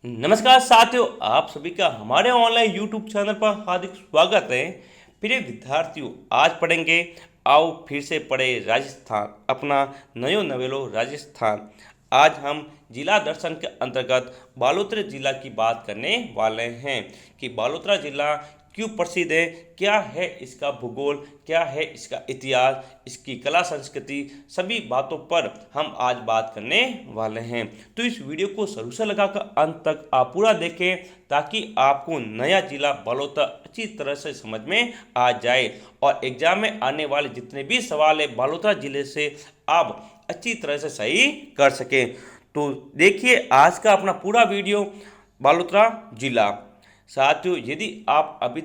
नमस्कार साथियों, आप सभी का हमारे ऑनलाइन यूट्यूब चैनल पर हार्दिक स्वागत है। प्रिय विद्यार्थियों, आज पढ़ेंगे आओ फिर से पढ़े राजस्थान, अपना नयो नवेलो राजस्थान। आज हम जिला दर्शन के अंतर्गत बालोतरा जिला की बात करने वाले हैं कि बालोतरा जिला क्यों प्रसिद्ध है, क्या है इसका भूगोल, क्या है इसका इतिहास, इसकी कला संस्कृति, सभी बातों पर हम आज बात करने वाले हैं। तो इस वीडियो को शुरू से लगाकर अंत तक आप पूरा देखें ताकि आपको नया जिला बालोतरा अच्छी तरह से समझ में आ जाए और एग्जाम में आने वाले जितने भी सवाल है बालोतरा जिले से आप अच्छी तरह से सही कर सकें। तो देखिए आज का अपना पूरा वीडियो बालोतरा जिला। साथियों, यदि आप अभी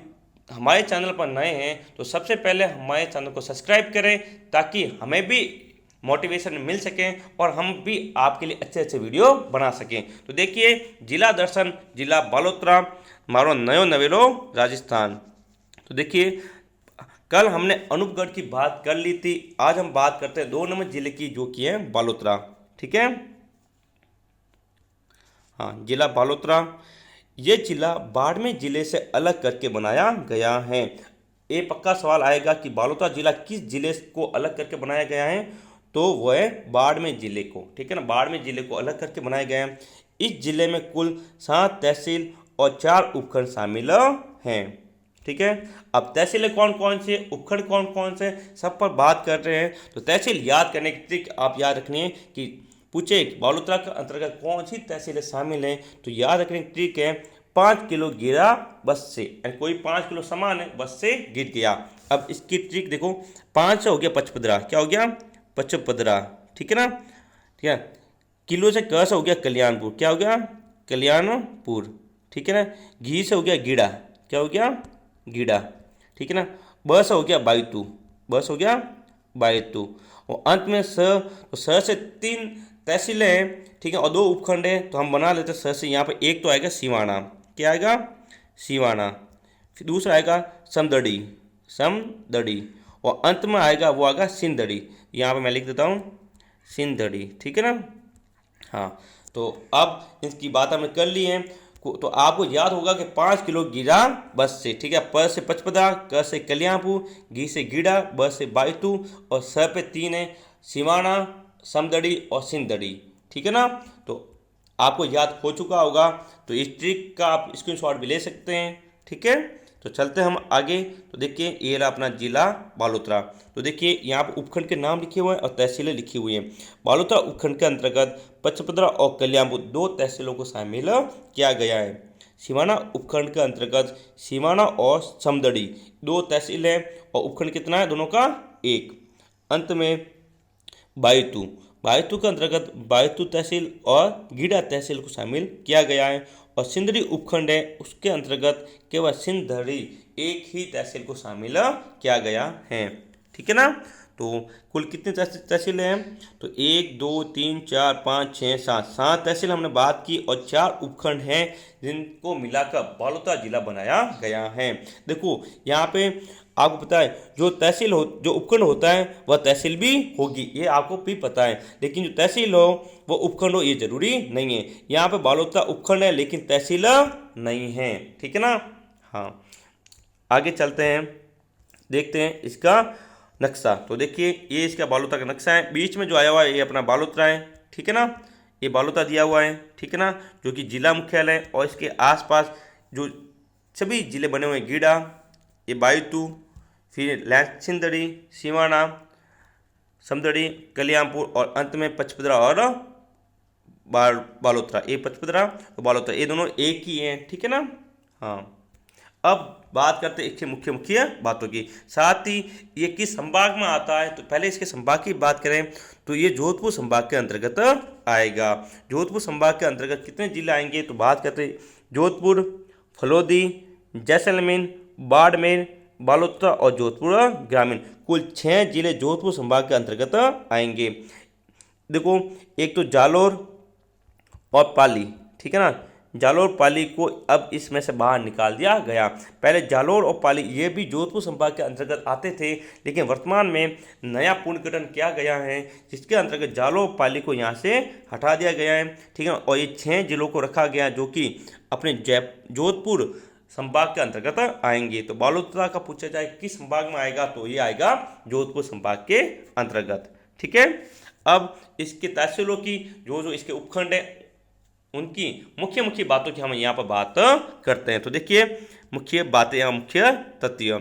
हमारे चैनल पर नए हैं तो सबसे पहले हमारे चैनल को सब्सक्राइब करें ताकि हमें भी मोटिवेशन मिल सके और हम भी आपके लिए अच्छे अच्छे वीडियो बना सकें। तो देखिए, जिला दर्शन जिला बालोतरा, मारो नयो नवेलो राजस्थान। तो देखिए, कल हमने अनूपगढ़ की बात कर ली थी, आज हम बात करते हैं 2 नंबर जिले की जो कि है बालोतरा। ठीक है, हाँ, जिला बालोतरा। ये जिला बाड़मेर जिले से अलग करके बनाया गया है। ये पक्का सवाल आएगा कि बालोतरा जिला किस जिले को अलग करके बनाया गया है, तो वह है बाड़मेर जिले को। ठीक है ना, बाड़मेर जिले को अलग करके बनाया गया है। इस जिले में कुल 7 तहसील और 4 उपखंड शामिल हैं। ठीक है, अब तहसीलें कौन कौन से, उपखंड कौन कौन से, सब पर बात कर रहे हैं। तो तहसील याद करने की ट्रिक आप याद रखनी है कि पूछे बालोतरा के अंतर्गत कौन सी तहसीलें शामिल हैं, तो याद रखने की ट्रिक है 5 किलो गिरा बस से, यानी कोई 5 किलो सामान है बस से गिर गया। अब इसकी ट्रिक देखो, 5 से हो गया पचपदरा, क्या हो गया पचपदरा। ठीक है ना, ठीक है। किलो से क से हो गया कल्याणपुर, क्या हो गया कल्याणपुर। ठीक है ना, घी से हो गया गीड़ा, क्या हो गया गीड़ा। ठीक है ना, ब से हो गया बायतू, ब से हो गया बायतू। और अंत में स, तो स से 3 तहसीलें हैं। ठीक है, और 2 उपखंड है, तो हम बना लेते हैं स से। यहाँ पर एक तो आएगा सिवाना, क्या आएगा सिवाना। फिर दूसरा आएगा समदड़ी, समदड़ी। और अंत में आएगा वो आएगा सिंधड़ी, यहाँ पे मैं लिख देता हूँ सिंधड़ी। ठीक है ना, हाँ। तो अब इसकी बात हमने कर ली है, तो आपको याद होगा कि 5 किलो गिरा बस से। ठीक है, प से पचपदा, क से कल्याणपुर, घी से गीड़ा, ब से बायतू और स पे 3 है सिवाना, समदड़ी और सिंधड़ी। ठीक है ना, तो आपको याद हो चुका होगा। तो इस ट्रिक का आप स्क्रीनशॉट भी ले सकते हैं। ठीक है, तो चलते हैं हम आगे। तो देखिए, ये रहा अपना जिला बालोतरा। तो देखिए, यहाँ पर उपखंड के नाम लिखे हुए हैं और तहसीलें लिखी हुई हैं। बालोतरा उपखंड के अंतर्गत पचपदरा और कल्याणपुर 2 तहसीलों को शामिल किया गया है। सिवाना उपखंड के अंतर्गत सिवाना और समदड़ी 2 तहसील है और उपखंड कितना है दोनों का 1। अंत में बायतू, बायतू के अंतर्गत बायतू तहसील और गीड़ा तहसील को शामिल किया गया है। और सिंधड़ी उपखंड है, उसके अंतर्गत केवल सिंधड़ी एक ही तहसील को शामिल किया गया है। ठीक है ना, तो कुल कितनी तहसीलें हैं, तो 1 2 3 4 5 6 7 तहसील हमने बात की और 4 उपखंड हैं जिनको मिलाकर बालोतरा जिला बनाया गया है। देखो यहाँ पे आपको पता है जो तहसील हो, जो उपखंड होता है वह तहसील भी होगी, ये आपको भी पता है। लेकिन जो तहसील हो वो उपखंड हो ये जरूरी नहीं है। यहाँ पे बालोतरा उपखंड है लेकिन तहसील नहीं है। ठीक है ना, हाँ। आगे चलते हैं, देखते हैं इसका नक्शा। तो देखिए, ये इसका बालोतरा का नक्शा है। बीच में जो आया हुआ है ये अपना बालोतरा है। ठीक है ना, ये बालोतरा दिया हुआ है। ठीक है ना, जो कि जिला मुख्यालय है। और इसके आसपास जो सभी जिले बने हुए हैं, गीड़ा, ये बायतू, फिर सिंधड़ी, सिवाना, समदड़ी, कल्याणपुर और अंत में पचपदरा और बालोतरा। ये पचपदरा और बालोतरा ये दोनों एक ही हैं। ठीक है ना, हाँ। अब बात करते हैं इसके मुख्य मुख्य बातों की, साथ ही ये किस संभाग में आता है। तो पहले इसके संभाग की बात करें तो ये जोधपुर संभाग के अंतर्गत आएगा। जोधपुर संभाग के अंतर्गत कितने जिले आएंगे, तो बात करते हैं जोधपुर, फलोदी, जैसलमेर, बाड़मेर, बालोतरा और जोधपुर ग्रामीण, कुल 6 जिले जोधपुर संभाग के अंतर्गत आएंगे। देखो, एक तो जालोर और पाली, ठीक है ना, जालोर पाली को अब इसमें से बाहर निकाल दिया गया। पहले जालोर और पाली ये भी जोधपुर संभाग के अंतर्गत आते थे, लेकिन वर्तमान में नया पुनर्गठन किया गया है जिसके अंतर्गत जालोर और पाली को यहाँ से हटा दिया गया है। ठीक है, और ये 6 जिलों को रखा गया जो कि अपने जोधपुर संभाग के अंतर्गत आएंगे। तो बालोतरा का पूछा जाए किस संभाग में आएगा, तो ये आएगा जोधपुर संभाग के अंतर्गत। ठीक है, अब इसके तहसीलों की जो इसके उपखंड है उनकी मुख्य मुख्य बातों की हम यहाँ पर बात करते हैं। तो देखिए मुख्य बातें या मुख्य तथ्य।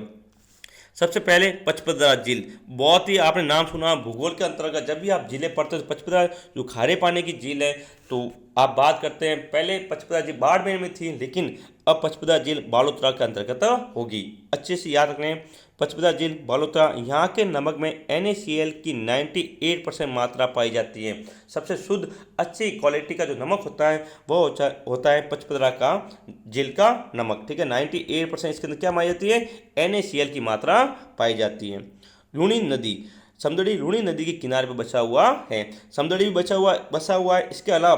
सबसे पहले पचपदरा झील, बहुत ही आपने नाम सुना भूगोल के अंतर्गत। जब भी आप जिले पढ़ते हैं तो पचपदरा जो खारे पानी की झील है, तो आप बात करते हैं पहले पचपदरा झील बाड़मेर में थी, लेकिन अब पचपदरा झील बालोतरा के अंतर्गत होगी। अच्छे से याद रखें, पचपदरा झील बालोतरा, यहाँ के नमक में NaCl की 98% मात्रा पाई जाती है। सबसे शुद्ध अच्छी क्वालिटी का जो नमक होता है वो होता है पचपदरा का झील का नमक। ठीक है, 98% इसके अंदर क्या पाई जाती है, NaCl की मात्रा पाई जाती है। लूणी नदी, समदड़ी लूणी नदी के किनारे पर बसा हुआ है। समदड़ी भी बसा हुआ है। इसके अलावा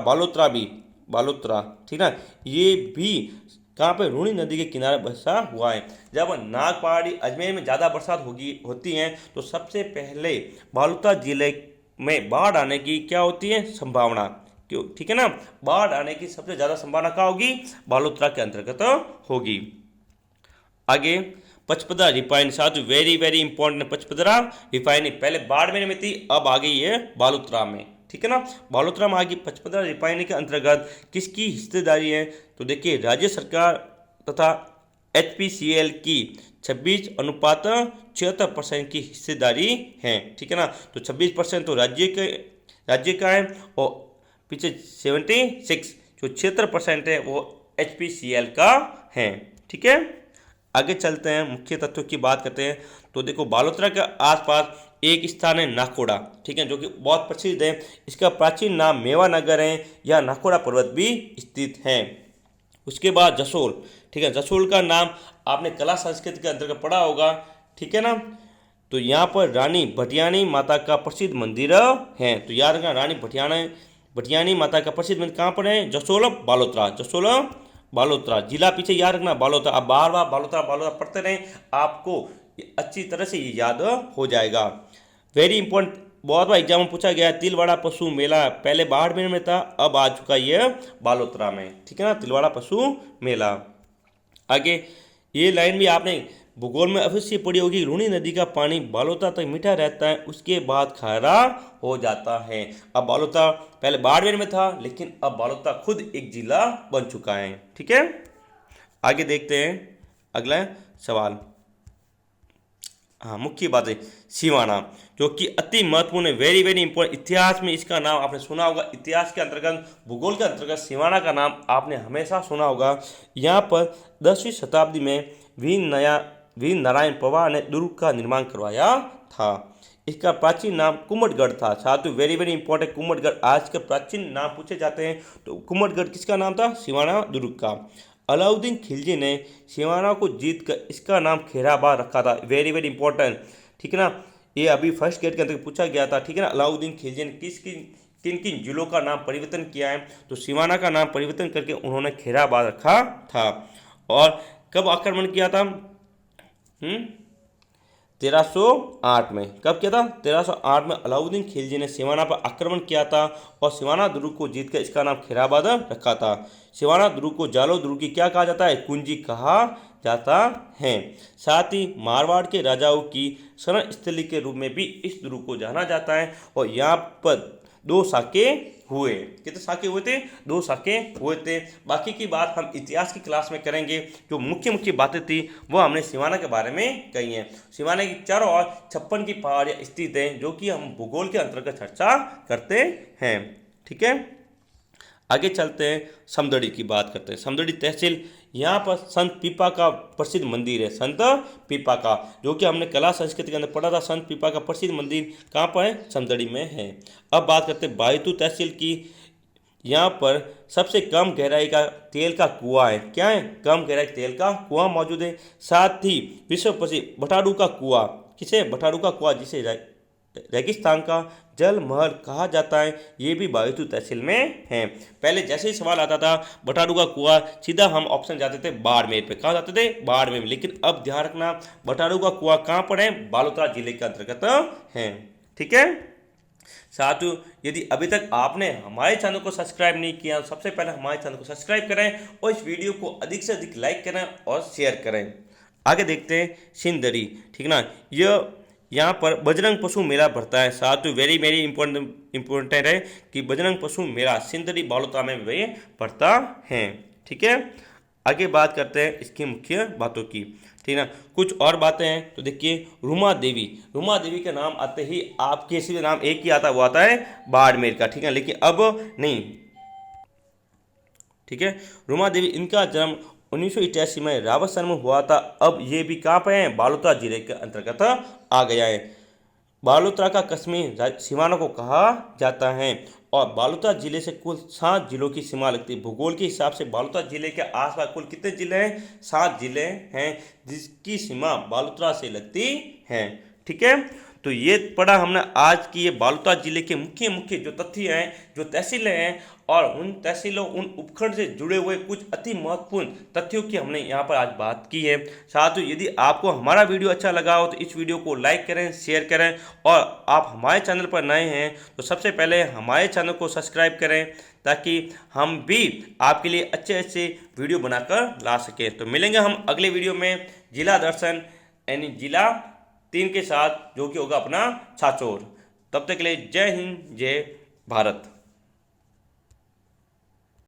बालोतरा ठीक है, ये भी कहाँ पे, लूणी नदी के किनारे बसा हुआ है। जब नाग पहाड़ी अजमेर में ज़्यादा बरसात होती है तो सबसे पहले बालोतरा जिले में बाढ़ आने की क्या होती है, संभावना। क्यों, ठीक है ना, बाढ़ आने की सबसे ज़्यादा संभावना कहाँ होगी, बालोतरा के अंतर्गत होगी। आगे पचपदरा रिफाइनरी, साथ very very important, Pachpadra refinery पहले बाड़मेर में थी, अब आ गई है बालोतरा में। ठीक है ना, बालोतरा में आ गई। पचपदरा रिफाइनरी के अंतर्गत किसकी हिस्सेदारी है, तो देखिए राज्य सरकार तथा HPCL की 26:76% की हिस्सेदारी है। ठीक है ना, तो 26% तो राज्य का है और पीछे 76 जो 76% है वो HPCL का है। ठीक है, आगे चलते हैं, मुख्य तत्वों की बात करते हैं। तो देखो बालोतरा के आसपास एक स्थान है नाकोड़ा, ठीक है, जो कि बहुत प्रसिद्ध है। इसका प्राचीन नाम मेवा नगर है, या नाकोड़ा पर्वत भी स्थित है। उसके बाद जसोल, ठीक है, जसोल का नाम आपने कला संस्कृति के अंतर्गत पढ़ा होगा। ठीक है ना, तो यहाँ पर रानी भटियानी माता का प्रसिद्ध मंदिर है। तो याद रखना, रानी भटियानी माता का प्रसिद्ध मंदिर कहाँ पर है, जसोल बालोतरा जिला, पीछे याद रखना बालोतरा। अब बार बार बालोतरा पढ़ते रहें, आपको अच्छी तरह से ये याद हो जाएगा। वेरी इंपॉर्टेंट, बहुत बार एग्जाम में पूछा गया। तिलवाड़ा पशु मेला पहले बाड़मेर में था, अब आ चुका ये बालोतरा में। ठीक है ना, तिलवाड़ा पशु मेला। आगे ये लाइन भी आपने भूगोल में अवश्य पड़ी होगी। लूणी नदी का पानी बालोतरा तक मीठा रहता है, उसके बाद खारा हो जाता है। अब बालोतरा पहले बाड़मेर में था, लेकिन अब बालोतरा खुद एक जिला बन चुका है। ठीक है, आगे देखते हैं अगला सवाल। हाँ, मुख्य बातें, सिवाना जो कि अति महत्वपूर्ण है, वेरी वेरी इंपॉर्टेंट। इतिहास में इसका नाम आपने सुना होगा, इतिहास के अंतर्गत भूगोल के अंतर्गत सिवाना का नाम आपने हमेशा सुना होगा। यहाँ पर 10वीं शताब्दी में वीर नारायण पवार ने दुर्ग का निर्माण करवाया था। इसका प्राचीन नाम कुम्भटगढ़ था। साथियों वेरी वेरी इंपॉर्टेंट, कुम्भटगढ़ आज के प्राचीन नाम पूछे जाते हैं, तो कुम्भटगढ़ किसका नाम था, सिवाना दुर्ग का। अलाउद्दीन खिलजी ने सिवाना को जीत कर इसका नाम खैराबाद रखा था। वेरी वेरी इंपॉर्टेंट, ठीक है ना, ये अभी फर्स्ट गेट के अंदर पूछा गया था। ठीक है ना, अलाउद्दीन खिलजी ने किन किन जिलों का नाम परिवर्तन किया है, तो सिवाना का नाम परिवर्तन करके उन्होंने खैराबाद रखा था। और कब आक्रमण किया था, 1308 में। कब किया था, 1308 में अलाउद्दीन खिलजी ने सिवाना पर आक्रमण किया था और सिवाना दुर्ग को जीतकर इसका नाम खैराबाद रखा था। सिवाना दुर्ग को जालोर दुर्ग की क्या कहा जाता है, कुंजी कहा जाता है। साथ ही मारवाड़ के राजाओं की शरण स्थली के रूप में भी इस दुर्ग को जाना जाता है। और यहाँ पर 2 साके हुए, कितने साके हुए थे, 2 साके हुए थे। बाकी की बात हम इतिहास की क्लास में करेंगे। जो मुख्य मुख्य बातें थी वो हमने सिवाना के बारे में कही हैं। सिवाना की चारों ओर 56 की पहाड़ियाँ स्थित हैं, जो कि हम भूगोल के अंतर्गत चर्चा करते हैं। ठीक है, आगे चलते हैं, समदड़ी की बात करते हैं। समदड़ी तहसील, यहाँ पर संत पीपा का प्रसिद्ध मंदिर है, संत पीपा का, जो कि हमने कला संस्कृति के अंदर पढ़ा था। संत पीपा का प्रसिद्ध मंदिर कहाँ पर है, समदड़ी में है। अब बात करते हैं बायतू तहसील की। यहाँ पर सबसे कम गहराई का तेल का कुआं है। क्या है, कम गहराई तेल का कुआं मौजूद है। साथ ही विश्व प्रसिद्ध बटाडू का कुआं, किसे, बटाडू का कुआं जिसे रेगिस्तान का जल महल कहा जाता है, ये भी बायतू तहसील में है। पहले जैसे ही सवाल आता था बटारू का कुआं, सीधा हम ऑप्शन जाते थे बाड़मेर पे। कहाँ जाते थे? बाड़मेर में। लेकिन अब ध्यान रखना, बटारू का कुआं कहाँ पर है? बालोतरा जिले के अंतर्गत है। ठीक है साथियों, यदि अभी तक आपने हमारे चैनल को सब्सक्राइब नहीं किया तो सबसे पहले हमारे चैनल को सब्सक्राइब करें और इस वीडियो को अधिक से अधिक लाइक करें और शेयर करें। आगे देखते हैं सिंदरी। ठीक ना, यह यहाँ पर बजरंग पशु मेला भरता है। साथियों वेरी वेरी इंपॉर्टेंट है कि बजरंग पशु मेला सिंदरी बालोतरा में भी भरता है। ठीक है, आगे बात करते हैं इसकी मुख्य बातों की। ठीक है ना, कुछ और बातें हैं तो देखिए, रूमा देवी। रूमा देवी का नाम आते ही आपके सिर्फ नाम एक ही आता है, वो आता है बाड़मेर का। ठीक है, लेकिन अब नहीं। ठीक है, रूमा देवी, इनका जन्म 1981 में रावतसर में हुआ था। अब ये भी कहाँ पे हैं? बालोतरा जिले के अंतर्गत आ गया है। बालोतरा का कश्मीर सीमाना को कहा जाता है और बालोतरा जिले से कुल 7 जिलों की सीमा लगती है। भूगोल के हिसाब से बालोतरा जिले के आसपास कुल कितने जिले हैं? 7 जिले हैं जिसकी सीमा बालोतरा से लगती है। ठीक है, तो ये पढ़ा हमने आज की ये बालोतरा जिले के मुख्य मुख्य जो तथ्य हैं, जो तहसीलें हैं और उन तहसीलों उन उपखंड से जुड़े हुए कुछ अति महत्वपूर्ण तथ्यों की हमने यहाँ पर आज बात की है। साथियों यदि आपको हमारा वीडियो अच्छा लगा हो तो इस वीडियो को लाइक करें, शेयर करें और आप हमारे चैनल पर नए हैं तो सबसे पहले हमारे चैनल को सब्सक्राइब करें ताकि हम भी आपके लिए अच्छे अच्छे वीडियो बनाकर ला सकें। तो मिलेंगे हम अगले वीडियो में जिला दर्शन यानी जिला 3 के साथ, जो कि होगा अपना छाछोर। तब तक के लिए जय हिंद, जय भारत।